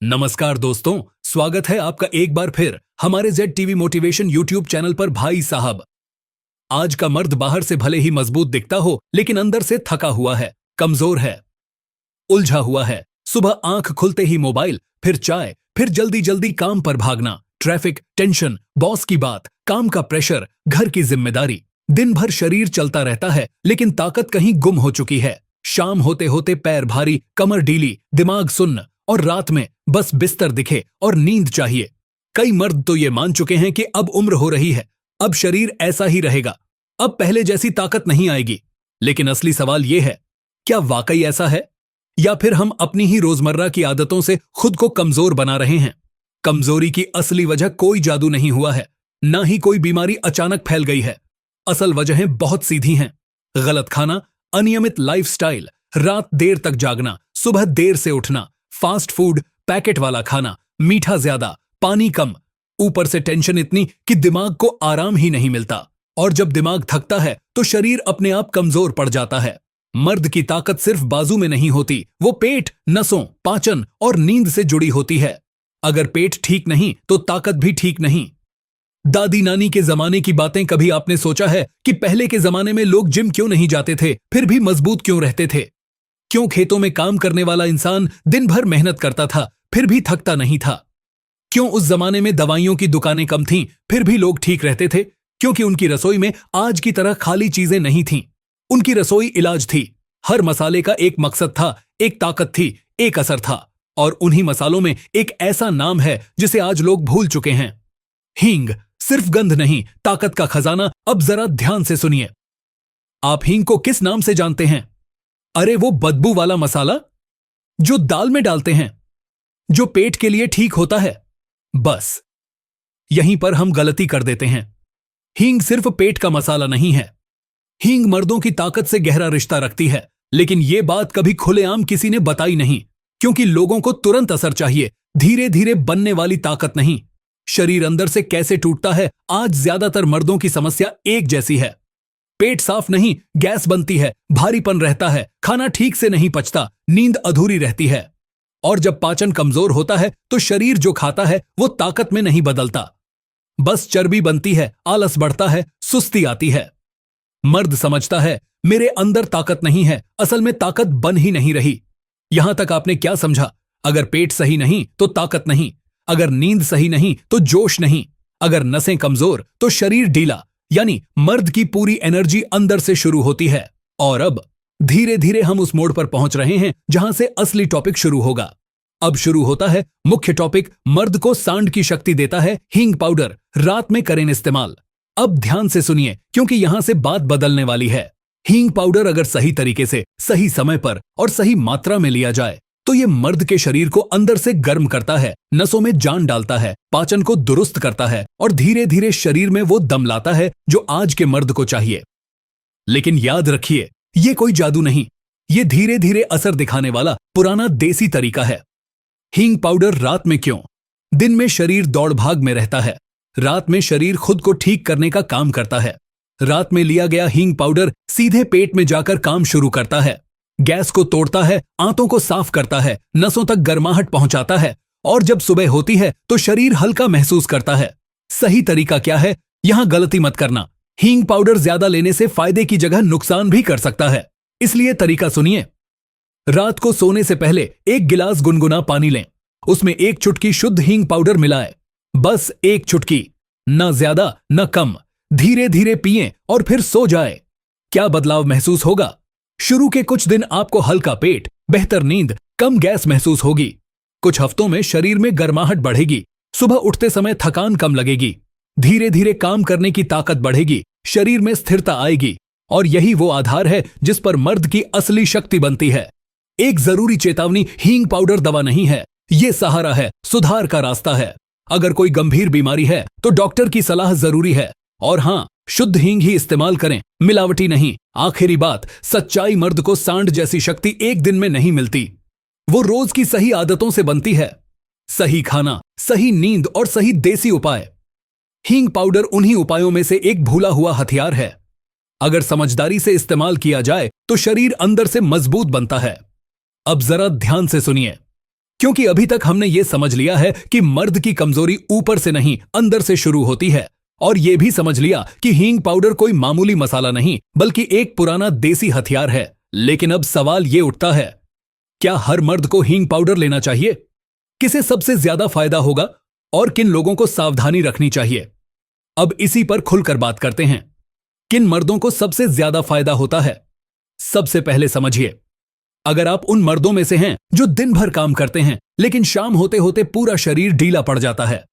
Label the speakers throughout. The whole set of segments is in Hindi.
Speaker 1: नमस्कार दोस्तों, स्वागत है आपका एक बार फिर हमारे Z TV motivation YouTube channel पर। भाई साहब, आज का मर्द बाहर से भले ही मजबूत दिखता हो, लेकिन अंदर से थका हुआ है, कमजोर है, उलझा हुआ है। सुबह आंख खुलते ही मोबाइल, फिर चाय, फिर जल्दी जल्दी काम पर भागना, ट्रैफिक, टेंशन, बॉस की बात, काम का प्रेशर, घर की जिम्मेदारी। दिन भर शरीर चलता रहता है, लेकिन ताकत कहीं गुम हो चुकी है। शाम होते होते पैर भारी, कमर ढीली, दिमाग सुन्न, और रात में बस बिस्तर दिखे और नींद चाहिए। कई मर्द तो ये मान चुके हैं कि अब उम्र हो रही है, अब शरीर ऐसा ही रहेगा, अब पहले जैसी ताकत नहीं आएगी। लेकिन असली सवाल ये है, क्या वाकई ऐसा है, या फिर हम अपनी ही रोजमर्रा की आदतों से खुद को कमजोर बना रहे हैं? कमजोरी की असली वजह कोई जादू नहीं हुआ है, ना ही कोई बीमारी अचानक फैल गई है। असल वजहें बहुत सीधी हैं। गलत खाना, अनियमित लाइफस्टाइल, रात देर तक जागना, सुबह देर से उठना, फास्ट फूड, पैकेट वाला खाना, मीठा ज्यादा, पानी कम, ऊपर से टेंशन इतनी कि दिमाग को आराम ही नहीं मिलता। और जब दिमाग थकता है तो शरीर अपने आप कमजोर पड़ जाता है। मर्द की ताकत सिर्फ बाजू में नहीं होती, वो पेट, नसों, पाचन और नींद से जुड़ी होती है। अगर पेट ठीक नहीं तो ताकत भी ठीक नहीं। दादी नानी के जमाने की बातें कभी आपने सोचा है कि पहले के जमाने में लोग जिम क्यों नहीं जाते थे, फिर भी मजबूत क्यों रहते थे? क्यों खेतों में काम करने वाला इंसान दिन भर मेहनत करता था, फिर भी थकता नहीं था? क्यों उस जमाने में दवाइयों की दुकानें कम थीं, फिर भी लोग ठीक रहते थे? क्योंकि उनकी रसोई में आज की तरह खाली चीजें नहीं थीं। उनकी रसोई इलाज थी। हर मसाले का एक मकसद था, एक ताकत थी, एक असर था। और उन्हीं मसालों में एक ऐसा नाम है जिसे आज लोग भूल चुके हैं। हींग। सिर्फ गंध नहीं, ताकत का खजाना। अब जरा ध्यान से सुनिए। आप हींग को किस नाम से जानते हैं? अरे वो बदबू वाला मसाला जो दाल में डालते हैं, जो पेट के लिए ठीक होता है। बस यहीं पर हम गलती कर देते हैं। हींग सिर्फ पेट का मसाला नहीं है। हींग मर्दों की ताकत से गहरा रिश्ता रखती है, लेकिन यह बात कभी खुलेआम किसी ने बताई नहीं, क्योंकि लोगों को तुरंत असर चाहिए, धीरे धीरे बनने वाली ताकत नहीं। शरीर अंदर से कैसे टूटता है, आज ज्यादातर मर्दों की समस्या एक जैसी है। पेट साफ नहीं, गैस बनती है, भारीपन रहता है, खाना ठीक से नहीं पचता, नींद अधूरी रहती है। और जब पाचन कमजोर होता है तो शरीर जो खाता है वो ताकत में नहीं बदलता, बस चर्बी बनती है, आलस बढ़ता है, सुस्ती आती है। मर्द समझता है मेरे अंदर ताकत नहीं है, असल में ताकत बन ही नहीं रही। यहां तक आपने क्या समझा? अगर पेट सही नहीं तो ताकत नहीं, अगर नींद सही नहीं तो जोश नहीं, अगर नसें कमजोर तो शरीर ढीला। यानी मर्द की पूरी एनर्जी अंदर से शुरू होती है। और अब धीरे धीरे हम उस मोड़ पर पहुंच रहे हैं जहां से असली टॉपिक शुरू होगा। अब शुरू होता है मुख्य टॉपिक। मर्द को सांड की शक्ति देता है हींग पाउडर। रात में करें इस्तेमाल। अब ध्यान से सुनिए, क्योंकि यहां से बात बदलने वाली है। हींग पाउडर अगर सही तरीके से, सही समय पर और सही मात्रा में लिया जाए तो ये मर्द के शरीर को अंदर से गर्म करता है, नसों में जान डालता है, पाचन को दुरुस्त करता है और धीरे धीरे शरीर में वो दम लाता है जो आज के मर्द को चाहिए। लेकिन याद रखिए, ये कोई जादू नहीं, ये धीरे धीरे असर दिखाने वाला पुराना देसी तरीका है। हींग पाउडर रात में क्यों? दिन में शरीर दौड़ भाग में रहता है, रात में शरीर खुद को ठीक करने का काम करता है। रात में लिया गया हींग पाउडर सीधे पेट में जाकर काम शुरू करता है, गैस को तोड़ता है, आंतों को साफ करता है, नसों तक गर्माहट पहुंचाता है। और जब सुबह होती है तो शरीर हल्का महसूस करता है। सही तरीका क्या है, यहां गलती मत करना। हींग पाउडर ज्यादा लेने से फायदे की जगह नुकसान भी कर सकता है, इसलिए तरीका सुनिए। रात को सोने से पहले 1 गिलास गुनगुना पानी लें, उसमें 1 चुटकी शुद्ध हींग पाउडर मिलाएं। बस 1 चुटकी, न ज्यादा न कम। धीरे धीरे पिएं और फिर सो जाएं। क्या बदलाव महसूस होगा? शुरू के कुछ दिन आपको हल्का पेट, बेहतर नींद, कम गैस महसूस होगी। कुछ हफ्तों में शरीर में गर्माहट बढ़ेगी, सुबह उठते समय थकान कम लगेगी, धीरे धीरे काम करने की ताकत बढ़ेगी, शरीर में स्थिरता आएगी। और यही वो आधार है जिस पर मर्द की असली शक्ति बनती है। एक जरूरी चेतावनी, हींग पाउडर दवा नहीं है, ये सहारा है, सुधार का रास्ता है। अगर कोई गंभीर बीमारी है तो डॉक्टर की सलाह जरूरी है। और हां, शुद्ध हींग ही इस्तेमाल करें, मिलावटी नहीं। आखिरी बात, सच्चाई मर्द को सांड जैसी शक्ति एक दिन में नहीं मिलती, वो रोज की सही आदतों से बनती है। सही खाना, सही नींद और सही देसी उपाय। हींग पाउडर उन्हीं उपायों में से एक भूला हुआ हथियार है। अगर समझदारी से इस्तेमाल किया जाए तो शरीर अंदर से मजबूत बनता है। अब जरा ध्यान से सुनिए। क्योंकि अभी तक हमने ये समझ लिया है कि मर्द की कमजोरी ऊपर से नहीं अंदर से शुरू होती है, और ये भी समझ लिया कि हींग पाउडर कोई मामूली मसाला नहीं बल्कि एक पुराना देसी हथियार है। लेकिन अब सवाल ये उठता है, क्या हर मर्द को हींग पाउडर लेना चाहिए? किसे सबसे ज्यादा फायदा होगा और किन लोगों को सावधानी रखनी चाहिए? अब इसी पर खुलकर बात करते हैं। किन मर्दों को सबसे ज्यादा फायदा होता है? सबसे पहले समझिए, अगर आप उन मर्दों में से हैं जो दिन भर काम करते हैं लेकिन शाम होते होते पूरा शरीर ढीला पड़ जाता है,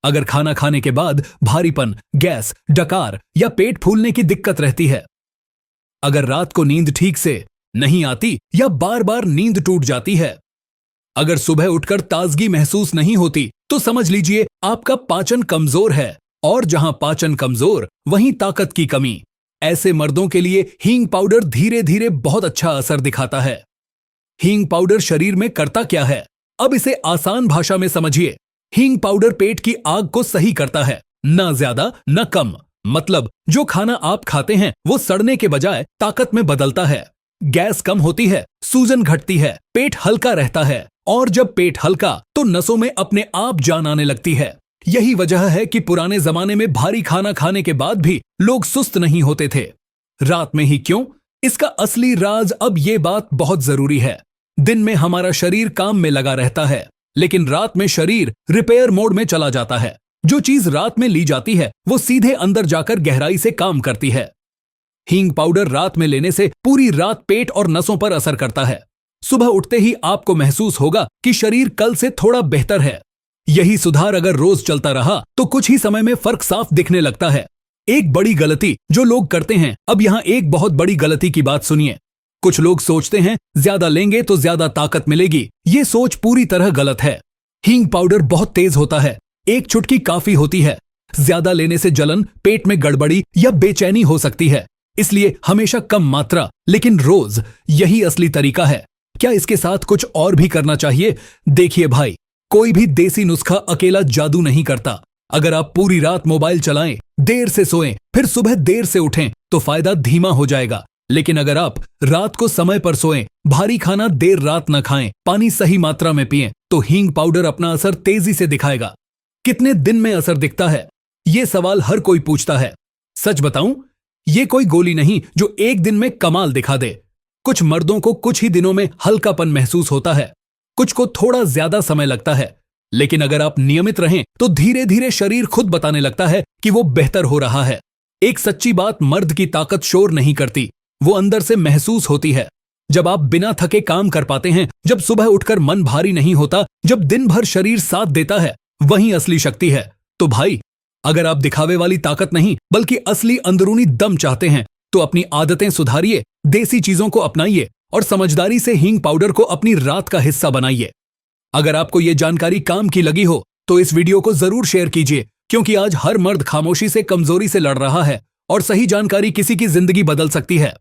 Speaker 1: अगर खाना खाने के बाद भारीपन, गैस, डकार या पेट फूलने की दिक्कत रहती है, अगर रात को नींद ठीक से नहीं आती या बार बार नींद टूट जाती है, अगर सुबह उठकर ताजगी महसूस नहीं होती, तो समझ लीजिए आपका पाचन कमजोर है, और जहां पाचन कमजोर वहीं ताकत की कमी। ऐसे मर्दों के लिए हींग पाउडर धीरे धीरे बहुत अच्छा असर दिखाता है। हींग पाउडर शरीर में करता क्या है? अब इसे आसान भाषा में समझिए। हींग पाउडर पेट की आग को सही करता है, ना ज्यादा न कम। मतलब जो खाना आप खाते हैं वो सड़ने के बजाय ताकत में बदलता है। गैस कम होती है, सूजन घटती है, पेट हल्का रहता है, और जब पेट हल्का तो नसों में अपने आप जान आने लगती है। यही वजह है कि पुराने जमाने में भारी खाना खाने के बाद भी लोग सुस्त नहीं होते थे। रात में ही क्यों? इसका असली राज अब ये बात बहुत जरूरी है। दिन में हमारा शरीर काम में लगा रहता है, लेकिन रात में शरीर रिपेयर मोड में चला जाता है। जो चीज रात में ली जाती है वो सीधे अंदर जाकर गहराई से काम करती है। हींग पाउडर रात में लेने से पूरी रात पेट और नसों पर असर करता है। सुबह उठते ही आपको महसूस होगा कि शरीर कल से थोड़ा बेहतर है। यही सुधार अगर रोज चलता रहा तो कुछ ही समय में फर्क साफ दिखने लगता है। एक बड़ी गलती जो लोग करते हैं, अब यहां एक बहुत बड़ी गलती की बात सुनिए। कुछ लोग सोचते हैं ज्यादा लेंगे तो ज्यादा ताकत मिलेगी। ये सोच पूरी तरह गलत है। हींग पाउडर बहुत तेज होता है, एक चुटकी काफी होती है। ज्यादा लेने से जलन, पेट में गड़बड़ी या बेचैनी हो सकती है। इसलिए हमेशा कम मात्रा लेकिन रोज, यही असली तरीका है। क्या इसके साथ कुछ और भी करना चाहिए? देखिए भाई, कोई भी देसी नुस्खा अकेला जादू नहीं करता। अगर आप पूरी रात मोबाइल चलाएं, देर से सोएं, फिर सुबह देर से उठें तो फायदा धीमा हो जाएगा। लेकिन अगर आप रात को समय पर सोएं, भारी खाना देर रात न खाएं, पानी सही मात्रा में पिएं, तो हींग पाउडर अपना असर तेजी से दिखाएगा। कितने दिन में असर दिखता है? ये सवाल हर कोई पूछता है। सच बताऊं, ये कोई गोली नहीं जो एक दिन में कमाल दिखा दे। कुछ मर्दों को कुछ ही दिनों में हल्कापन महसूस होता है, कुछ को थोड़ा ज्यादा समय लगता है। लेकिन अगर आप नियमित रहें तो धीरे धीरे शरीर खुद बताने लगता है कि वो बेहतर हो रहा है। एक सच्ची बात, मर्द की ताकत शोर नहीं करती, वो अंदर से महसूस होती है। जब आप बिना थके काम कर पाते हैं, जब सुबह उठकर मन भारी नहीं होता, जब दिन भर शरीर साथ देता है, वहीं असली शक्ति है। तो भाई, अगर आप दिखावे वाली ताकत नहीं बल्कि असली अंदरूनी दम चाहते हैं तो अपनी आदतें सुधारिए, देसी चीजों को अपनाइए और समझदारी से हींग पाउडर को अपनी रात का हिस्सा बनाइए। अगर आपको ये जानकारी काम की लगी हो तो इस वीडियो को जरूर शेयर कीजिए, क्योंकि आज हर मर्द खामोशी से कमजोरी से लड़ रहा है और सही जानकारी किसी की जिंदगी बदल सकती है।